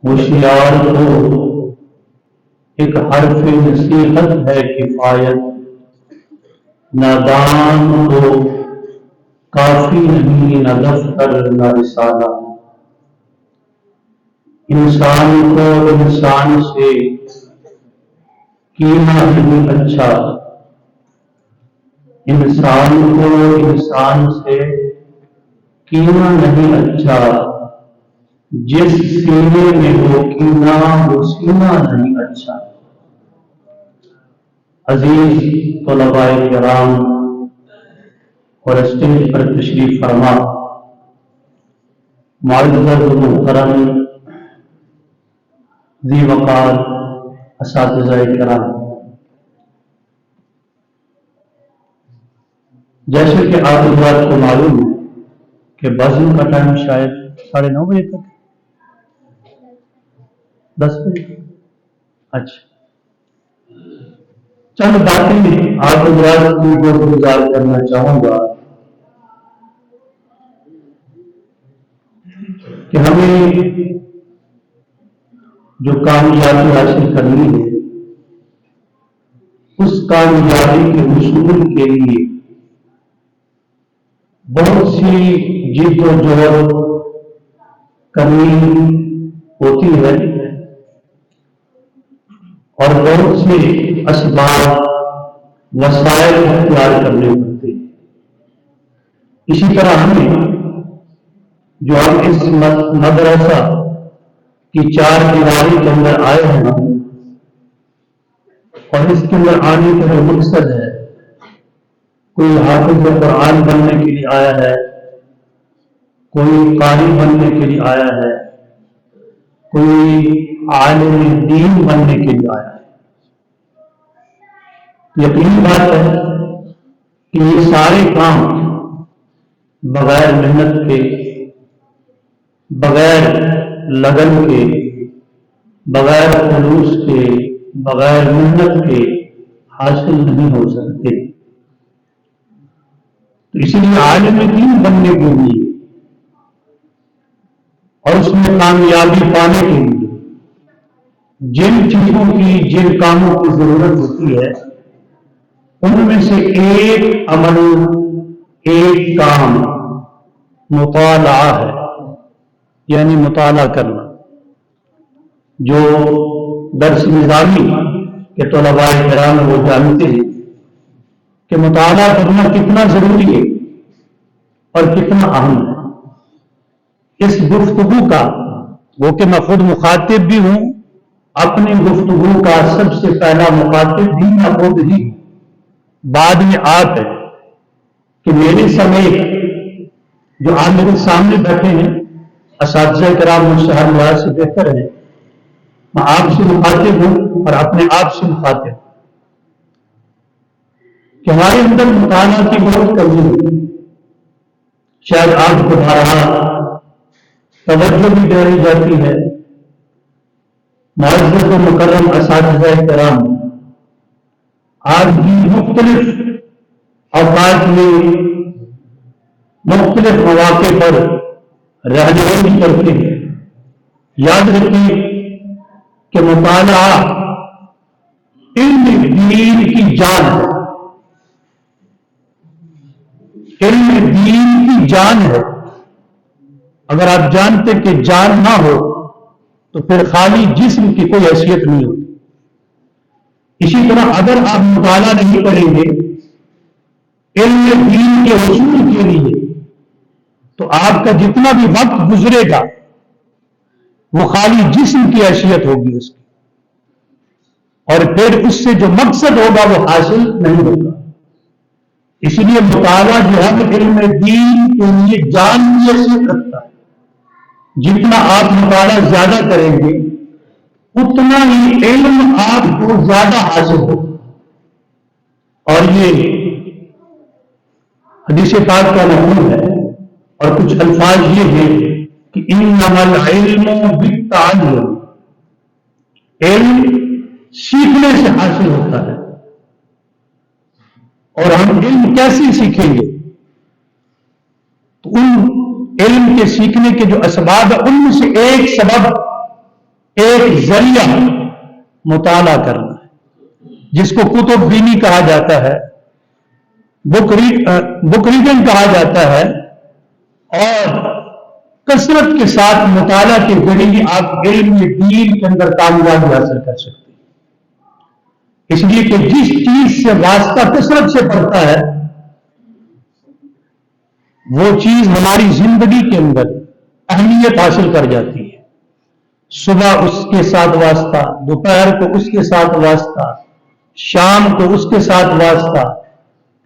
ہوشیار کو ایک حرف نصیحت ہے کفایت، نادان کو کافی نہیں نہ دفتر نہ رسالہ۔ انسان کو انسان سے کینا نہیں اچھا، انسان کو انسان سے کینا نہیں اچھا، جس سینے میں ہو کینا وہ سینہ نہیں اچھا۔ عزیز طلباء کرام اور اسٹیج پر تشریف فرما معزز و محترم ذی وقار اساتذہ کرام، جیسے کہ آپ حضرات کو معلوم ہے کہ بزم کا ٹائم شاید 9:30 بجے تک، 10 بجے، اچھا چند باتیں آپ حضرات کی گزار کرنا چاہوں گا کہ ہمیں جو کامیابی حاصل کرنی ہے اس کامیابی کے حصول کے لیے بہت سی جد و جہد کرنی ہوتی ہے اور بہت سے اسباب وسائل اختیار کرنے ہوتے ہیں۔ اسی طرح ہمیں جو ہم اس مدرسہ کی 4 دیواری کے اندر آئے ہیں اور اس کے اندر آنے کا جو مقصد ہے، کوئی حافظ قرآن بننے کے لیے آیا ہے، کوئی قاری بننے کے لیے آیا ہے، کوئی عالم دین بننے کے لیے آیا ہے۔ یقینی بات ہے کہ یہ سارے کام بغیر محنت کے، بغیر لگن کے، بغیر خلوص کے، بغیر محنت کے حاصل نہیں ہو سکتے۔ تو اسی لیے عالم دین بننے کے لیے اور اس میں کامیابی پانے کے لیے جن چیزوں کی، جن کاموں کی ضرورت ہوتی ہے، ان میں سے ایک عمل، ایک کام مطالعہ ہے، یعنی مطالعہ کرنا۔ جو درس نظامی کے طلباء کرام وہ جانتے ہیں کہ مطالعہ کرنا کتنا ضروری ہے اور کتنا اہم ہے۔ اس گفتگو کا، وہ کہ میں خود مخاطب بھی ہوں، اپنی گفتگو کا سب سے پہلا مخاطب بھی میں خود ہی ہوں، بعد میں آپ ہے کہ میرے سمیت جو آپ میرے سامنے بیٹھے ہیں اساتذہ کرام مجھ سے ہر لحاظ سے بہتر ہیں، میں آپ سے مخاطب ہوں اور اپنے آپ سے مخاطب ہوں کہ ہمارے اندر مطالعہ کی بہت کمی ہے۔ شاید آپ کو بارہا توجہ بھی دی جاتی ہے، معزز و مکرم اساتذہ کرام آج بھی مختلف اوقات میں مختلف مواقع پر رہنمائی کرتے ہیں۔ یاد رکھیں کہ مطالعہ علم دین کی جان ہے، علم دین کی جان ہے۔ اگر آپ جانتے کہ جان نہ ہو تو پھر خالی جسم کی کوئی حیثیت نہیں ہوتی۔ اسی طرح اگر آپ مطالعہ نہیں کریں گے علم دین کے حصول کے لیے تو آپ کا جتنا بھی وقت گزرے گا وہ خالی جسم کی حیثیت ہوگی اس کی، اور پھر اس سے جو مقصد ہوگا وہ حاصل نہیں ہوگا۔ اس لیے مطالعہ جو ہے علم دین کے لیے جان کی حیثیت رکھتا ہے۔ جتنا آپ مطالعہ زیادہ کریں گے اتنا ہی علم آپ کو زیادہ حاصل ہوگا۔ اور یہ حدیث پاک کا مفہوم ہے اور کچھ الفاظ یہ ہیں کہ انما العلم بالتعلم، علم سیکھنے سے حاصل ہوتا ہے۔ اور ہم علم کیسے سیکھیں گے؟ تو ان علم کے سیکھنے کے جو اسباب ہیں ان میں سے ایک سبب ایک ذریعہ مطالعہ کرنا ہے، جس کو کتب بینی کہا جاتا ہے، بک ریڈنگ کہا جاتا ہے، اور کثرت کے ساتھ مطالعہ کے ذریعے آپ علم دین کے اندر کامیابی حاصل کر سکتے ہیں۔ اس لیے کہ جس چیز سے واسطہ کثرت سے پڑتا ہے وہ چیز ہماری زندگی کے اندر اہمیت حاصل کر جاتی ہے۔ صبح اس کے ساتھ واسطہ، دوپہر کو اس کے ساتھ واسطہ، شام کو اس کے ساتھ واسطہ،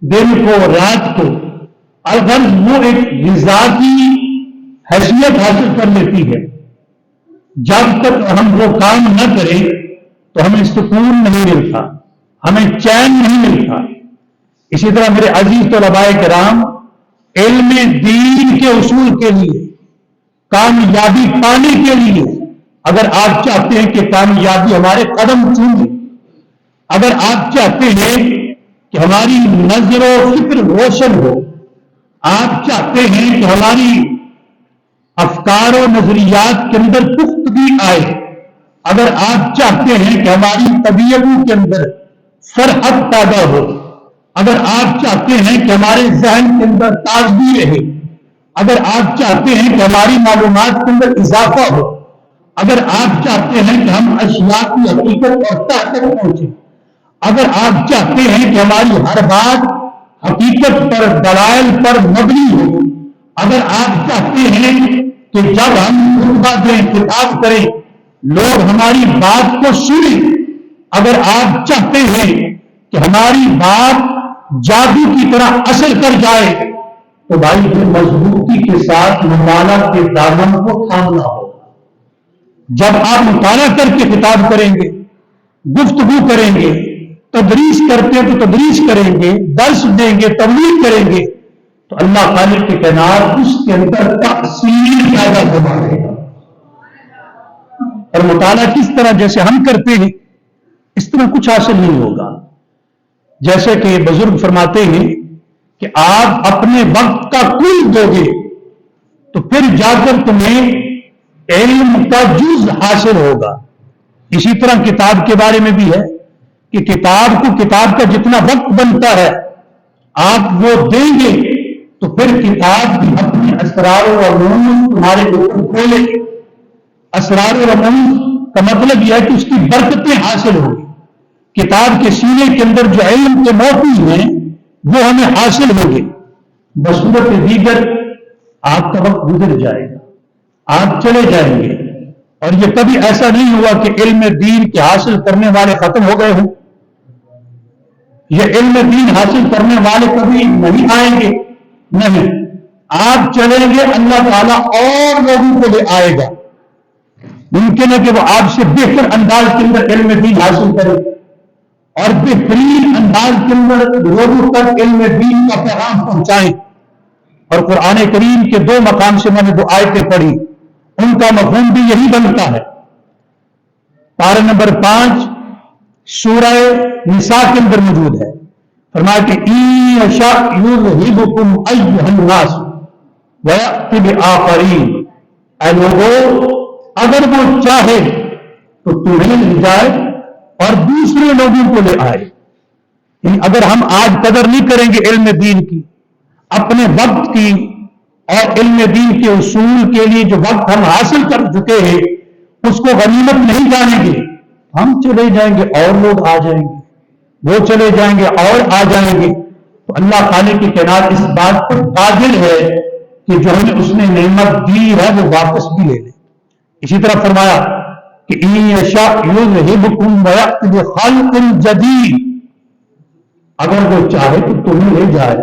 دن کو، رات کو، اگر وہ ایک غذا کی حیثیت حاصل کر لیتی ہے۔ جب تک ہم وہ کام نہ کریں تو ہمیں سکون نہیں ملتا، ہمیں چین نہیں ملتا۔ اسی طرح میرے عزیز طلباء کرام، علم دین کے اصول کے لیے، کامیابی پانے کے لیے، اگر آپ چاہتے ہیں کہ کامیابی ہمارے قدم چومے، اگر آپ چاہتے ہیں کہ ہماری نظر و فکر روشن ہو، آپ چاہتے ہیں کہ ہماری افکار و نظریات کے اندر پختگی آئے، اگر آپ چاہتے ہیں کہ ہماری طبیعتوں کے اندر فرحت پیدا ہو، اگر آپ چاہتے ہیں کہ ہمارے ذہن کے اندر تازگی رہے، اگر آپ چاہتے ہیں کہ ہماری معلومات کے اندر اضافہ ہو، اگر آپ چاہتے ہیں کہ ہم اشیاء کی حقیقت اور تحت تک پہنچیں، اگر آپ چاہتے ہیں کہ ہماری ہر بات حقیقت پر، دلائل پر مبنی ہو، اگر آپ چاہتے ہیں کہ جب ہم خطبہ دیں، خطاب کریں، لوگ ہماری بات کو سنیں، اگر آپ چاہتے ہیں کہ ہماری بات جادو کی طرح اثر کر جائے، تو بھائی پھر مضبوطی کے ساتھ مطالعہ کے دامن کو تھامنا ہوگا۔ جب آپ مطالعہ کر کے خطاب کریں گے، گفتگو کریں گے، تدریس کرتے ہیں تو تدریس کریں گے، درس دیں گے، تبلیغ کریں گے، تو اللہ خالق کے کائنات اس کے اندر تاثیر پیدا فرمائے گا۔ اور مطالعہ کس طرح جیسے ہم کرتے ہیں اس طرح کچھ حاصل نہیں ہوگا۔ جیسے کہ بزرگ فرماتے ہیں کہ آپ اپنے وقت کا کل دو گے تو پھر جا کر تمہیں علم کا جز حاصل ہوگا۔ اسی طرح کتاب کے بارے میں بھی ہے کہ کتاب کو، کتاب کا جتنا وقت بنتا ہے آپ وہ دیں گے تو پھر کتاب بھی اپنے اسرار و رموز تمہارے اوپر کھولے۔ اسرار و رموز کا مطلب یہ ہے کہ اس کی برکتیں حاصل ہوگی۔ کتاب کے سینے کے اندر جو علم کے موضوع ہیں وہ ہمیں حاصل ہوگی۔ بصورت دیگر آپ کا وقت گزر جائے گا، آپ چلے جائیں گے، اور یہ کبھی ایسا نہیں ہوا کہ علم دین کے حاصل کرنے والے ختم ہو گئے ہوں۔ یہ علم دین حاصل کرنے والے کبھی نہیں آئیں گے، نہیں، آپ چلیں گے، اللہ تعالیٰ اور لوگوں کو لے آئے گا۔ ممکن ہے کہ وہ آپ سے بہتر انداز کے اندر علم دین حاصل کرے اور بہترین انداز کے اندر لوگوں تک علم دین کا پیغام پہنچائیں۔ اور قرآن کریم کے دو مقام سے میں نے دو آیتیں پڑھی، ان کا مفہوم بھی یہی بنتا ہے۔ پارہ نمبر 5 سورہ نساء کے اندر موجود ہے، فرمایا کہ اِن یشاء یذھبکم ایھا الناس ویأتی بآخرین، اے لوگوں اگر وہ چاہے تو تمہیں لے جائے اور دوسرے لوگوں کو لے آئے۔ یعنی اگر ہم آج قدر نہیں کریں گے علم دین کی، اپنے وقت کی، اور علم دین کے اصول کے لیے جو وقت ہم حاصل کر چکے ہیں اس کو غنیمت نہیں جانیں گے، ہم چلے جائیں گے اور لوگ آ جائیں گے، وہ چلے جائیں گے اور آ جائیں گے۔ تو اللہ خالق کی کائنات اس بات پر قادر ہے کہ جو ہمیں اس نے نعمت دی ہے وہ واپس بھی لے لے۔ اسی طرح فرمایا کہ اِن یشاء یذھبکم ویأتی بخلق جدید، اگر وہ چاہے تو تمہیں لے جائے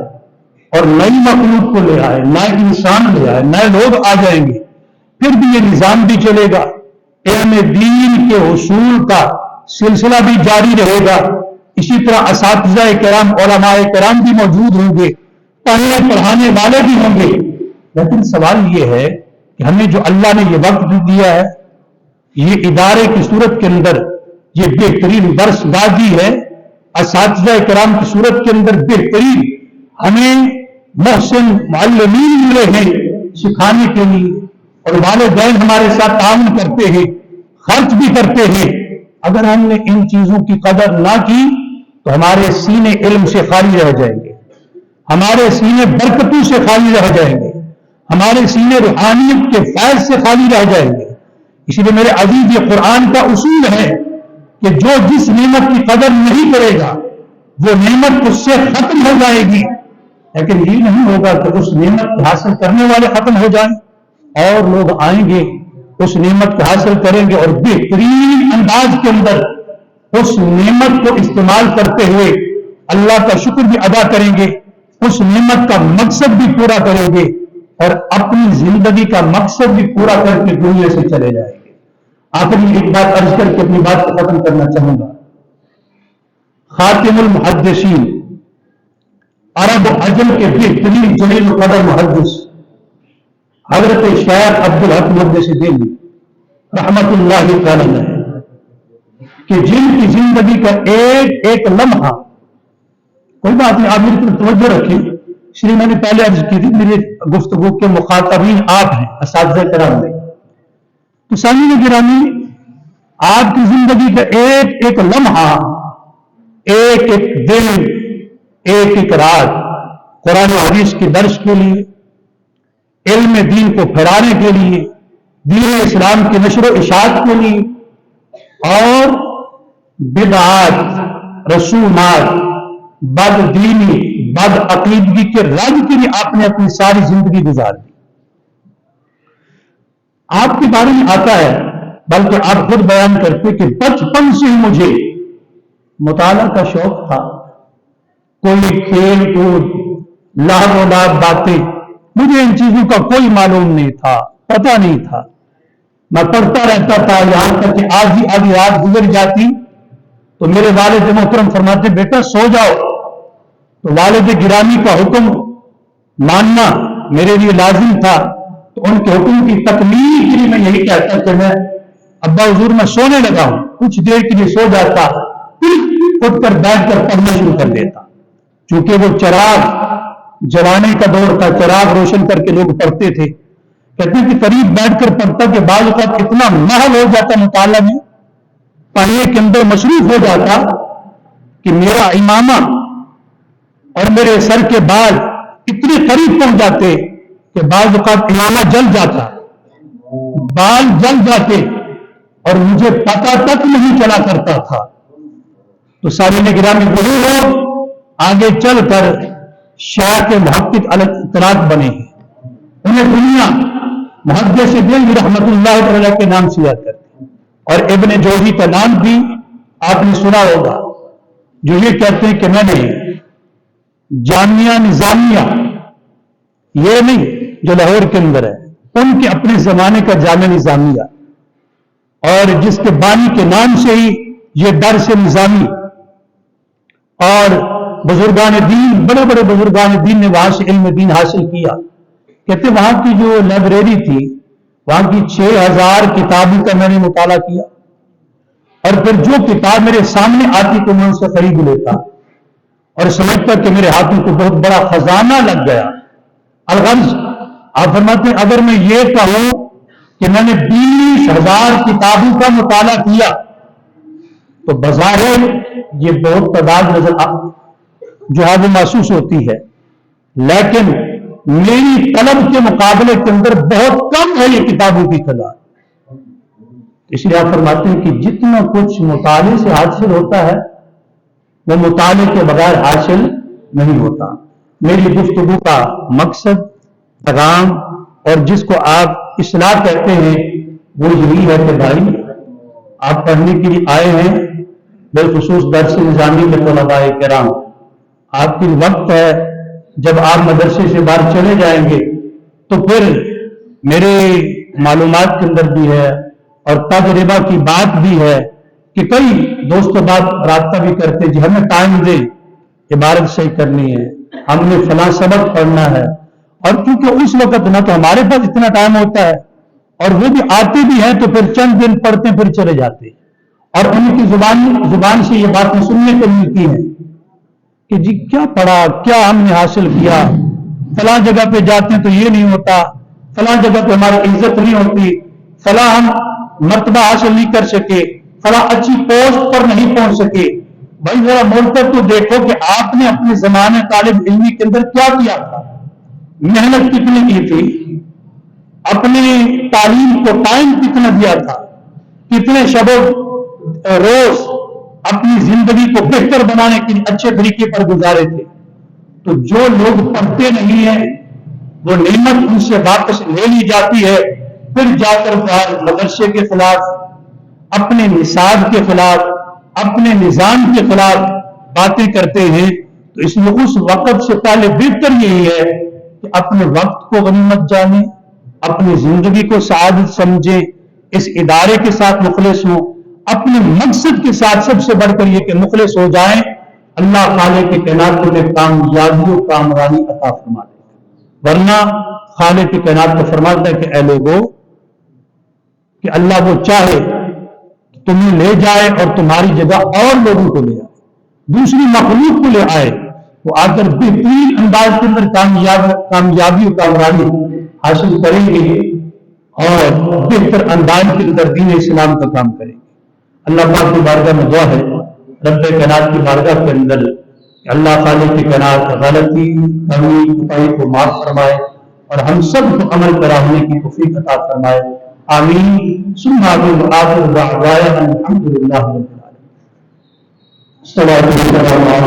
اور نئی مخلوق کو لے آئے، نئے انسان لے آئے، نئے لوگ آ جائیں گے، پھر بھی یہ نظام بھی چلے گا، علم دین کے حصول کا سلسلہ بھی جاری رہے گا۔ اسی طرح اساتذہ کرام، علماء کرام بھی موجود ہوں گے، پڑھنے پڑھانے والے بھی ہوں گے۔ لیکن سوال یہ ہے کہ ہمیں جو اللہ نے یہ وقت دیا ہے، یہ ادارے کی صورت کے اندر یہ بہترین درس گاہی ہے، اساتذہ کرام کی صورت کے اندر بہترین ہمیں محسن معلمین ملے ہیں سکھانے کے لیے، اور والدین ہمارے ساتھ تعاون کرتے ہیں، خرچ بھی کرتے ہیں. اگر ہم نے ان چیزوں کی قدر نہ کی تو ہمارے سینے علم سے خالی رہ جائیں گے, ہمارے سینے برکتوں سے خالی رہ جائیں گے, ہمارے سینے روحانیت کے فیض سے خالی رہ جائیں گے. اسی لیے میرے عزیز یہ قرآن کا اصول ہے کہ جو جس نعمت کی قدر نہیں کرے گا وہ نعمت اس سے ختم ہو جائے گی, لیکن یہ نہیں ہوگا کہ اس نعمت کو حاصل کرنے والے ختم ہو جائیں اور لوگ آئیں گے اس نعمت کو حاصل کریں گے اور بہترین انداز کے اندر اس نعمت کو استعمال کرتے ہوئے اللہ کا شکر بھی ادا کریں گے, اس نعمت کا مقصد بھی پورا کریں گے اور اپنی زندگی کا مقصد بھی پورا کر کے دنیا سے چلے جائیں گے. آخری ایک بات عرض کر کے اپنی بات کو ختم کرنا چاہوں گا. خاتم المحدثین, عرب و عجم کے بہترین جلیل القدر محدث حضرت شیخ عبدالحق محدث دہلوی رحمت اللہ تعالی علیہ, کہ جن کی زندگی کا ایک ایک لمحہ, کوئی بات نہیں آپ میری طرف توجہ رکھیں, اس لیے میں نے پہلے عرض کی تھی میری گفتگو کے مخاطبین آپ ہیں اساتذہ کرام میں, تو سامعین گرامی آپ کی زندگی کا ایک ایک لمحہ, ایک ایک دن, ایک ایک رات قرآن و حدیث کی درس کے لیے, علم دین کو پھیلانے کے لیے, دین اسلام کی نشر و اشاعت کے لیے اور بدعات, رسومات, بد دینی, بد عقیدگی کے رد کے لیے آپ نے اپنی ساری زندگی گزار دی. آپ کے بارے میں آتا ہے, بلکہ آپ خود بیان کرتے کہ بچپن سے ہی مجھے مطالعہ کا شوق تھا, کوئی کھیل کود, لہو و لعب باتیں, مجھے ان چیزوں کا کوئی معلوم نہیں تھا, پتہ نہیں تھا. میں پڑھتا رہتا تھا یہاں تک کہ آدھی رات گزر جاتی تو میرے والد محترم فرماتے بیٹا سو جاؤ, تو والد گرامی کا حکم ماننا میرے لیے لازم تھا, تو ان کے حکم کی تکمیل کے لیے میں یہی کہتا کہ میں ابا حضور میں سونے لگا ہوں, کچھ دیر کے لیے سو جاتا, پھر اٹھ کر بیٹھ کر پڑھنا شروع کر دیتا, چونکہ وہ چراغ جوانے کا دور تھا, چراغ روشن کر کے لوگ پڑھتے تھے. کہتے ہیں کہ قریب بیٹھ کر پڑھتا کہ بعض اوقات اتنا محل ہو جاتا مطالعہ میں, پڑھنے کے اندر مصروف ہو جاتا کہ میرا امامہ اور میرے سر کے بال اتنے قریب پہنچ جاتے کہ بعض اوقات امامہ جل جاتا, بال جل جاتے اور مجھے پتہ تک نہیں چلا کرتا تھا. تو سامعین گرامی ضرور ہو آگے چل کر شیخ محقق الاطلاق بنے ہیں, انہیں دنیا محدث دہلوی رحمت اللہ تعالی کے نام سے یاد کرتے ہیں, اور ابن جوزی کا نام بھی آپ نے سنا ہوگا, جو یہ کہتے ہیں کہ میں نے جامعہ نظامیہ, یہ نہیں جو لاہور کے اندر ہے, ان کے اپنے زمانے کا جامعہ نظامیہ, اور جس کے بانی کے نام سے ہی یہ درس نظامی, اور بزرگان دین, بڑے بڑے بزرگان دین نے وہاں سے علم دین حاصل کیا. کہتے وہاں کی جو لائبریری تھی وہاں کی 6000 کتابوں کا میں نے مطالعہ کیا, اور پھر جو کتاب میرے سامنے آتی تو میں ان سے خرید لیتا اور سمجھتا کہ میرے ہاتھوں کو بہت بڑا خزانہ لگ گیا. الغرض آپ فرماتے ہیں اگر میں یہ کہوں کہ میں نے 20,000 کتابوں کا مطالعہ کیا تو بظاہر یہ بہت تعداد نظر جو ہے وہ محسوس ہوتی ہے, لیکن میری طلب کے مقابلے کے اندر بہت کم ہے یہ کتابوں کی تعداد. اس لیے آپ فرماتے ہیں کہ جتنا کچھ مطالعے سے حاصل ہوتا ہے وہ مطالعے کے بغیر حاصل نہیں ہوتا. میری گفتگو کا مقصد, پیغام, اور جس کو آپ اصلاح کہتے ہیں وہ یہی ہے کہ بھائی آپ پڑھنے کے لیے آئے ہیں, بالخصوص درس نظامی کے طلباء کرام, آپ کی وقت ہے جب آپ مدرسے سے باہر چلے جائیں گے تو پھر میرے معلومات کے اندر بھی ہے اور تجربہ کی بات بھی ہے کہ کئی دوست بات رابطہ بھی کرتے جی ہمیں ٹائم دیں, عبارت صحیح کرنی ہے, ہم نے فلاں سبق پڑھنا ہے, اور کیونکہ اس وقت نہ تو ہمارے پاس اتنا ٹائم ہوتا ہے اور وہ بھی آتے بھی ہیں تو پھر چند دن پڑھتے پھر چلے جاتے, اور ان کی زبان سے یہ باتیں سننے کو ملتی ہیں کہ جی کیا پڑھا, کیا ہم نے حاصل کیا, فلاں جگہ پہ جاتے ہیں تو یہ نہیں ہوتا, فلاں جگہ پہ ہماری عزت نہیں ہوتی, فلاں ہم مرتبہ حاصل نہیں کر سکے، فلاں اچھی پوسٹ پر نہیں پہنچ سکے، بھائی ذرا مڑ کر تو دیکھو کہ آپ نے اپنے زمانے طالب علمی کے اندر کیا کیا تھا، محنت کتنی کی تھی، اپنی تعلیم کو ٹائم کتنا دیا تھا، کتنے شب روز اپنی زندگی کو بہتر بنانے کے لیے اچھے طریقے پر گزارے تھے۔ تو جو لوگ پڑھتے نہیں ہیں وہ نعمت ان سے واپس لے لی جاتی ہے، پھر جا کر باہر مدرسے کے خلاف، اپنے نصاب کے خلاف، اپنے نظام کے خلاف باتیں کرتے ہیں۔ تو اس میں اس وقت سے پہلے بہتر یہی ہے کہ اپنے وقت کو غنیمت جانیں، اپنی زندگی کو سعادت سمجھیں، اس ادارے کے ساتھ مخلص ہوں، اپنے مقصد کے ساتھ سب سے بڑھ کر یہ کہ مخلص ہو جائیں، اللہ خالق کی کائنات کو کامیابی و کامرانی عطا فرما دے گا۔ ورنہ خالق کی کائنات کو فرماتا ہے کہ اے لوگو کہ اللہ وہ چاہے تمہیں لے جائے اور تمہاری جگہ اور لوگوں کو لے آئے، دوسری مخلوق کو لے آئے، وہ آ کر بہترین انداز کے اندر کامیابی و کامرانی حاصل کریں گے اور بہتر انداز کے اندر دین اسلام کا کام کریں گے۔ اللہ پاک کی بارگاہ میں دعا ہے، رب کائنات کی بارگاہ کے اندر کہ اللہ خالق کی کائنات غلطی کمی کوتاہی کو معاف فرمائے اور ہم سب کو عمل کرا ہونے کی توفیق عطا فرمائے، آمین ثم آمین وآخر دعوانا الحمد للہ رب العالمین۔